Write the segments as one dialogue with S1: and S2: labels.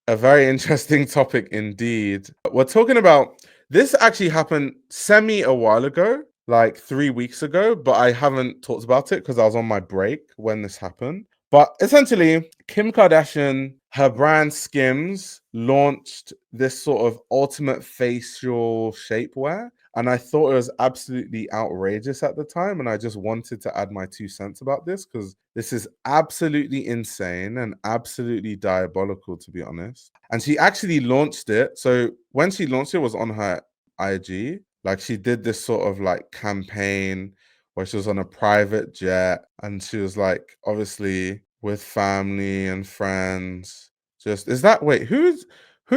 S1: A very interesting topic indeed. We're talking about this actually happened a while ago, like 3 weeks ago, but I haven't talked about it because I was on my break when this happened. But essentially, Kim Kardashian, her brand Skims, launched this sort of ultimate facial shapewear. And I thought it was absolutely outrageous at the time. And I just wanted to add my 2 cents about this because this is absolutely insane and absolutely diabolical, to be honest. And she actually launched it. So when she launched it, was on her IG. Like she did this sort of like campaign where she was on a private jet and she was like, obviously with family and friends. Just is that wait, who's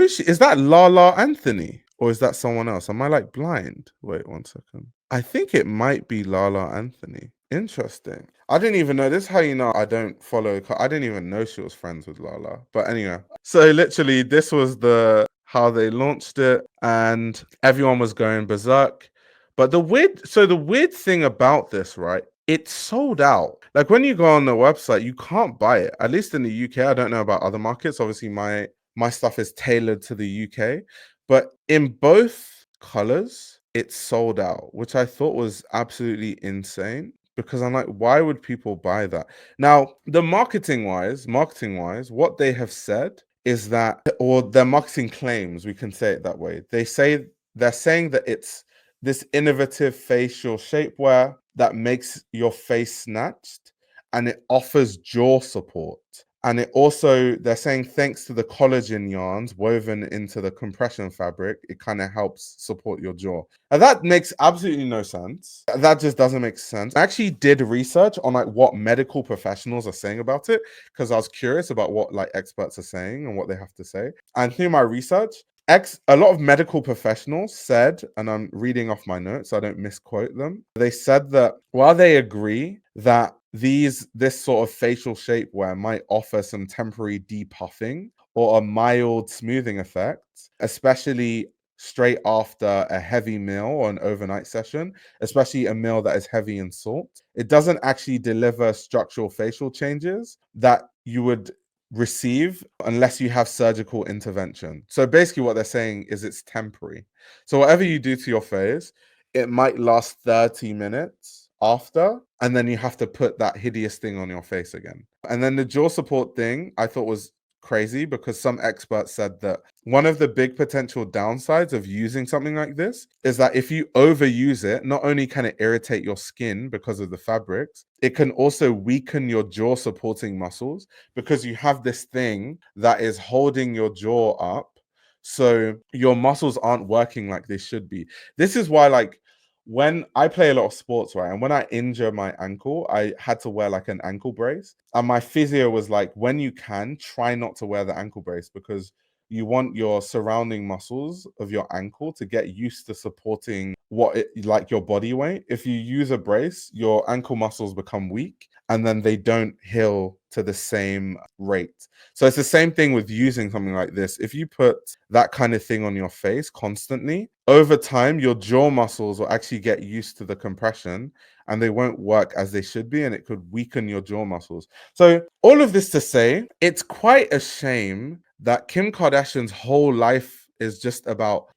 S1: she? Is that Lala Anthony or is that someone else? Am I like blind? Wait 1 second. I think it might be Lala Anthony. Interesting. I didn't even know this. Is how you know I don't follow. I didn't even know she was friends with Lala. But anyway, so literally, this was the how they launched it, and everyone was going berserk. But the weird thing about this, right? It's sold out. Like when you go on the website, you can't buy it. At least in the UK, I don't know about other markets. Obviously, my stuff is tailored to the UK, but in both colors, it's sold out, which I thought was absolutely insane because I'm like, why would people buy that? Now, the marketing wise, what they have said is that, or their marketing claims, we can say it that way. They're saying that it's this innovative facial shapewear that makes your face snatched and it offers jaw support. And it also, they're saying, thanks to the collagen yarns woven into the compression fabric, it kind of helps support your jaw. And that makes absolutely no sense. That just doesn't make sense. I actually did research on like what medical professionals are saying about it because I was curious about what like experts are saying and what they have to say. And through my research, a lot of medical professionals said, and I'm reading off my notes so I don't misquote them. They said that while they agree that this sort of facial shapewear might offer some temporary depuffing or a mild smoothing effect, especially straight after a heavy meal or an overnight session, especially a meal that is heavy in salt, it doesn't actually deliver structural facial changes that you would receive unless you have surgical intervention. So basically what they're saying is it's temporary. So whatever you do to your face, it might last 30 minutes after, and then you have to put that hideous thing on your face again. And then the jaw support thing I thought was crazy because some experts said that one of the big potential downsides of using something like this is that if you overuse it, not only can it irritate your skin because of the fabrics, it can also weaken your jaw supporting muscles because you have this thing that is holding your jaw up. So your muscles aren't working like they should be. This is why, like, when I play a lot of sports, right? And when I injure my ankle, I had to wear like an ankle brace. And my physio was like, when you can, try not to wear the ankle brace because you want your surrounding muscles of your ankle to get used to supporting like your body weight. If you use a brace, your ankle muscles become weak and then they don't heal to the same rate. So it's the same thing with using something like this. If you put that kind of thing on your face constantly, over time, your jaw muscles will actually get used to the compression and they won't work as they should be, and it could weaken your jaw muscles. So all of this to say, it's quite a shame that Kim Kardashian's whole life is just about,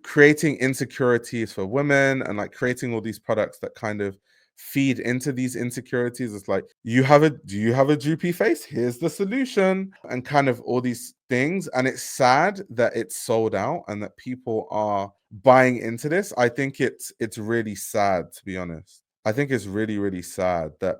S1: creating insecurities for women and like creating all these products that kind of feed into these insecurities. It's like, do you have a droopy face? Here's the solution, and kind of all these things. And it's sad that it's sold out and that people are buying into this. I think it's really sad, to be honest. I think it's really, really sad that,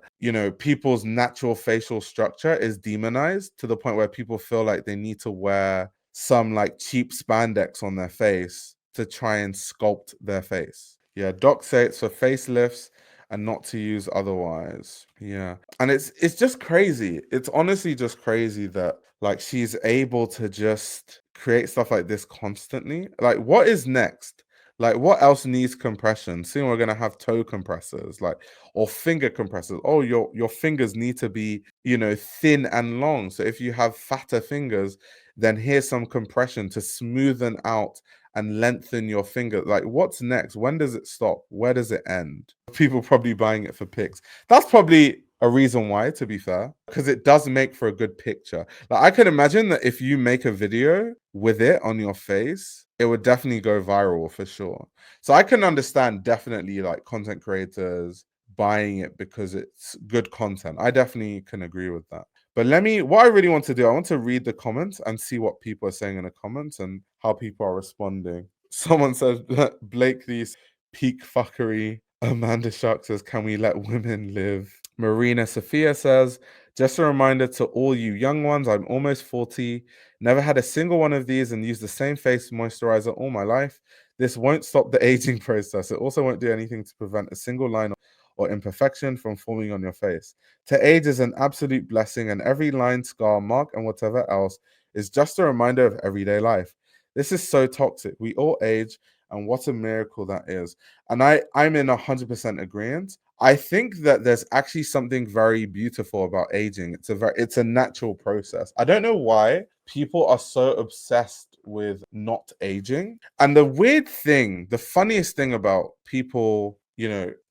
S1: people's natural facial structure is demonized to the point where people feel like they need to wear some like cheap spandex on their face to try and sculpt their face. Yeah, docs say it's for facelifts and not to use otherwise. Yeah. And it's just crazy. It's honestly just crazy that like she's able to just create stuff like this constantly. Like what is next? Like what else needs compression? Soon we're gonna have toe compressors, like or finger compressors. Oh, your fingers need to be, thin and long. So if you have fatter fingers, then here's some compression to smoothen out and lengthen your finger. Like what's next? When does it stop? Where does it end? People probably buying it for pics. That's probably a reason why, to be fair, because it does make for a good picture. Like, I can imagine that if you make a video with it on your face, it would definitely go viral for sure. So I can understand definitely like content creators buying it because it's good content. I definitely can agree with that. But what I really want to do, I want to read the comments and see what people are saying in the comments and how people are responding. Someone said, Blakely's peak fuckery. Amanda Shark says, can we let women live? Marina Sophia says, just a reminder to all you young ones, I'm almost 40, never had a single one of these and used the same face moisturizer all my life. This won't stop the aging process. It also won't do anything to prevent a single line or imperfection from forming on your face. To age is an absolute blessing, and every line, scar, mark, and whatever else is just a reminder of everyday life. This is so toxic. We all age, and what a miracle that is. And I'm in 100% agreement. I think that there's actually something very beautiful about aging. It's a natural process. I don't know why people are so obsessed with not aging. And the funniest thing about people,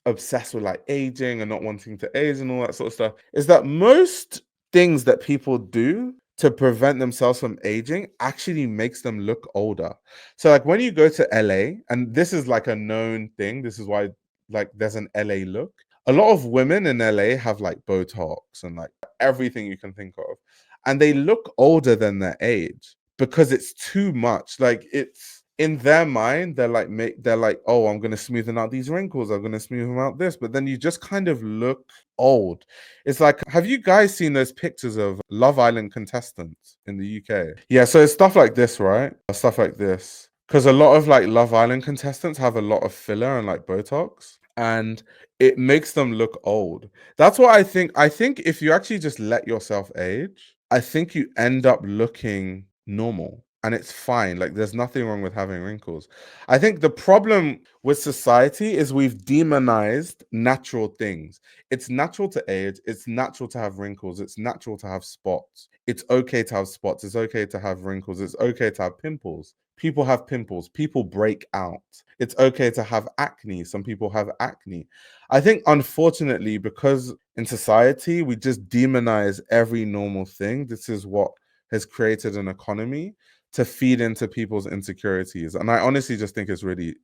S1: obsessed with like aging and not wanting to age and all that sort of stuff is that most things that people do to prevent themselves from aging actually makes them look older. So like when you go to LA, and this is like a known thing, this is why like there's an LA look. A lot of women in LA have like Botox and like everything you can think of. And they look older than their age because it's too much. Like it's in their mind, they're like, oh, I'm gonna smoothen out these wrinkles, I'm gonna smoothen out this, but then you just kind of look old. It's like, have you guys seen those pictures of Love Island contestants in the UK? Yeah, so it's stuff like this, right? Stuff like this. Because a lot of like Love Island contestants have a lot of filler and like Botox, and it makes them look old. That's what I think. I think if you actually just let yourself age, I think you end up looking normal. And it's fine. Like, there's nothing wrong with having wrinkles. I think the problem with society is we've demonized natural things. It's natural to age. It's natural to have wrinkles. It's natural to have spots. It's okay to have spots. It's okay to have wrinkles. It's okay to have pimples. People have pimples. People break out. It's okay to have acne. Some people have acne. I think, unfortunately, because in society, we just demonize every normal thing. This is what has created an economy to feed into people's insecurities. And I honestly just think it's really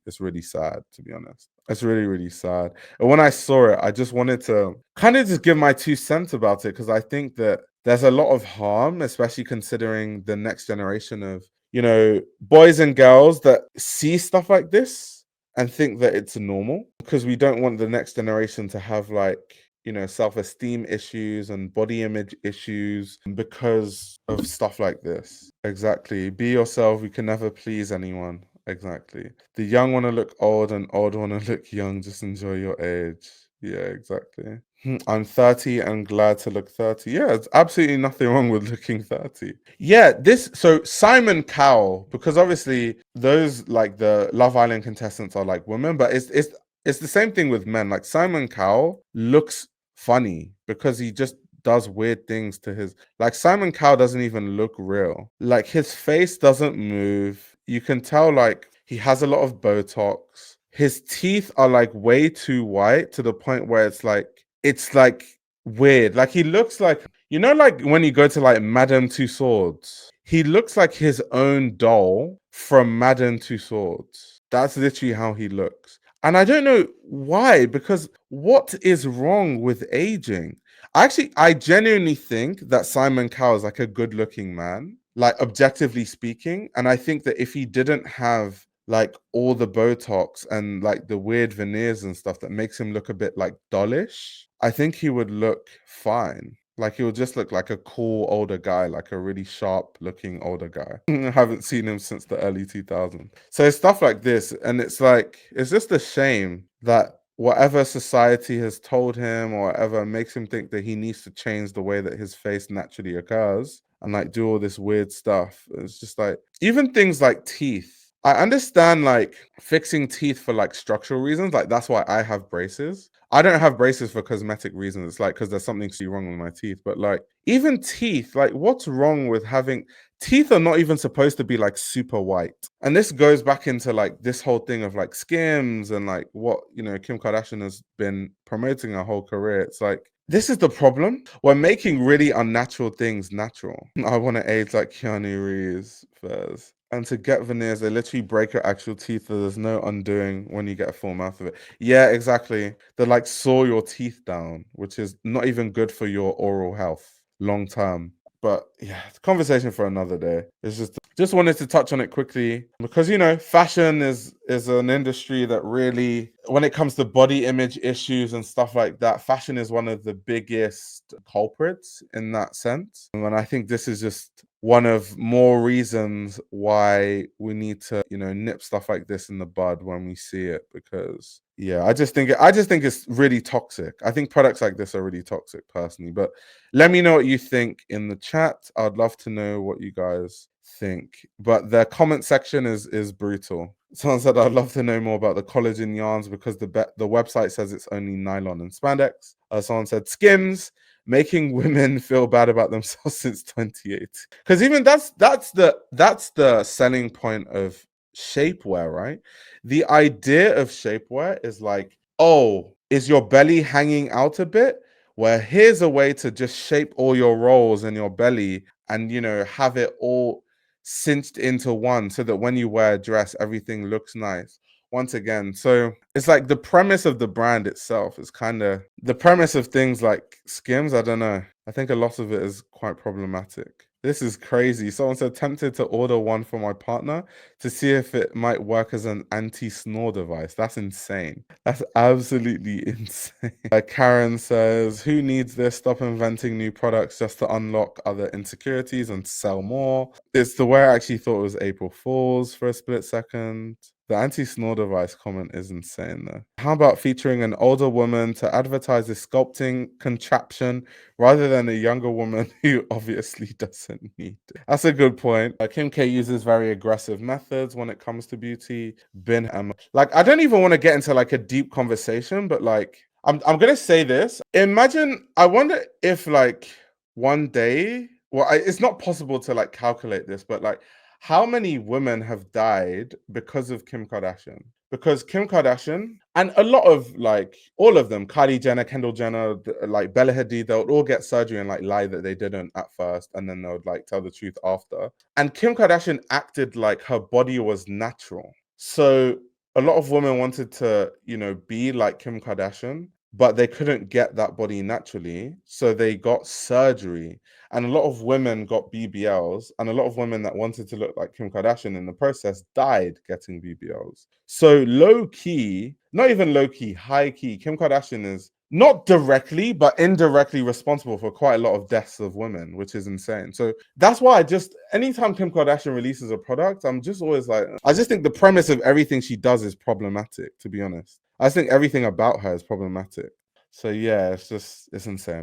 S1: sad, to be honest. It's really, really sad. And when I saw it, I just wanted to kind of just give my 2 cents about it, because I think that there's a lot of harm, especially considering the next generation of, boys and girls that see stuff like this and think that it's normal, because we don't want the next generation to have like, self-esteem issues and body image issues because of stuff like this. Exactly. Be yourself. You can never please anyone. Exactly. The young want to look old and old want to look young. Just enjoy your age. Yeah, exactly. I'm 30 and glad to look 30. Yeah, there's absolutely nothing wrong with looking 30. Yeah, so Simon Cowell, because obviously those like the Love Island contestants are like women, but it's the same thing with men. Like Simon Cowell looks funny because he just does weird things to his, like, Simon Cowell doesn't even look real. Like, his face doesn't move. You can tell like he has a lot of Botox. His teeth are like way too white to the point where it's like weird. Like, he looks like, like when you go to like Madame Tussauds, he looks like his own doll from Madame Tussauds. That's literally how he looks. And I don't know why, because what is wrong with aging? I genuinely think that Simon Cowell is like a good looking man, like objectively speaking. And I think that if he didn't have like all the Botox and like the weird veneers and stuff that makes him look a bit like dollish, I think he would look fine. Like, he would just look like a cool older guy, like a really sharp looking older guy. I haven't seen him since the early 2000s. So it's stuff like this. And it's like, it's just a shame that whatever society has told him or whatever makes him think that he needs to change the way that his face naturally occurs and like do all this weird stuff. It's just like, even things like teeth. I understand like fixing teeth for like structural reasons. Like, that's why I have braces. I don't have braces for cosmetic reasons. It's like because there's something wrong with my teeth. But like, even teeth, like, what's wrong with having teeth? Are not even supposed to be like super white. And this goes back into like this whole thing of like Skims and like what Kim Kardashian has been promoting her whole career. It's like, this is the problem. We're making really unnatural things natural. I want to age like Keanu Reeves first. And to get veneers, they literally break your actual teeth, so there's no undoing when you get a full mouth of it. Yeah, exactly. They like saw your teeth down, which is not even good for your oral health long term. But yeah, it's a conversation for another day. It's just wanted to touch on it quickly because fashion is an industry that really, when it comes to body image issues and stuff like that, fashion is one of the biggest culprits in that sense. And I think this is just one of more reasons why we need to nip stuff like this in the bud when we see it, because I just think it's really toxic. I think products like this are really toxic personally, but let me know what you think in the chat. I'd love to know what you guys think. But the comment section is brutal. Someone said, I'd love to know more about the collagen yarns because the website says it's only nylon and spandex. Someone said, Skims, making women feel bad about themselves since 2018. Because even that's the selling point of shapewear, right? The idea of shapewear is like, oh, is your belly hanging out a bit? Well, here's a way to just shape all your rolls in your belly and have it all cinched into one so that when you wear a dress, everything looks nice. Once again, so it's like the premise of the brand itself is kind of the premise of things like Skims. I don't know. I think a lot of it is quite problematic. This is crazy. Someone said, tempted to order one for my partner to see if it might work as an anti-snore device. That's insane. That's absolutely insane. Karen says, who needs this? Stop inventing new products just to unlock other insecurities and sell more. It's the way I actually thought it was April Fool's for a split second. The anti-snore device comment is insane though. How about featuring an older woman to advertise a sculpting contraption rather than a younger woman who obviously doesn't need it? That's a good point. Kim K uses very aggressive methods when it comes to beauty. I don't even want to get into like a deep conversation, but like I'm gonna say this. Imagine, I wonder if like one day, well, it's not possible to like calculate this, but like how many women have died because of Kim Kardashian? Because Kim Kardashian and a lot of like all of them, Kylie Jenner, Kendall Jenner, like Bella Hadid, they'll all get surgery and like lie that they didn't at first, and then they'll like tell the truth after. And Kim Kardashian acted like her body was natural. So a lot of women wanted to, be like Kim Kardashian, but they couldn't get that body naturally. So they got surgery. And a lot of women got BBLs, and a lot of women that wanted to look like Kim Kardashian in the process died getting BBLs. So low key, not even low key, high key, Kim Kardashian is not directly, but indirectly responsible for quite a lot of deaths of women, which is insane. So that's why anytime Kim Kardashian releases a product, I'm just always like, I just think the premise of everything she does is problematic, to be honest. I think everything about her is problematic. So yeah, it's insane.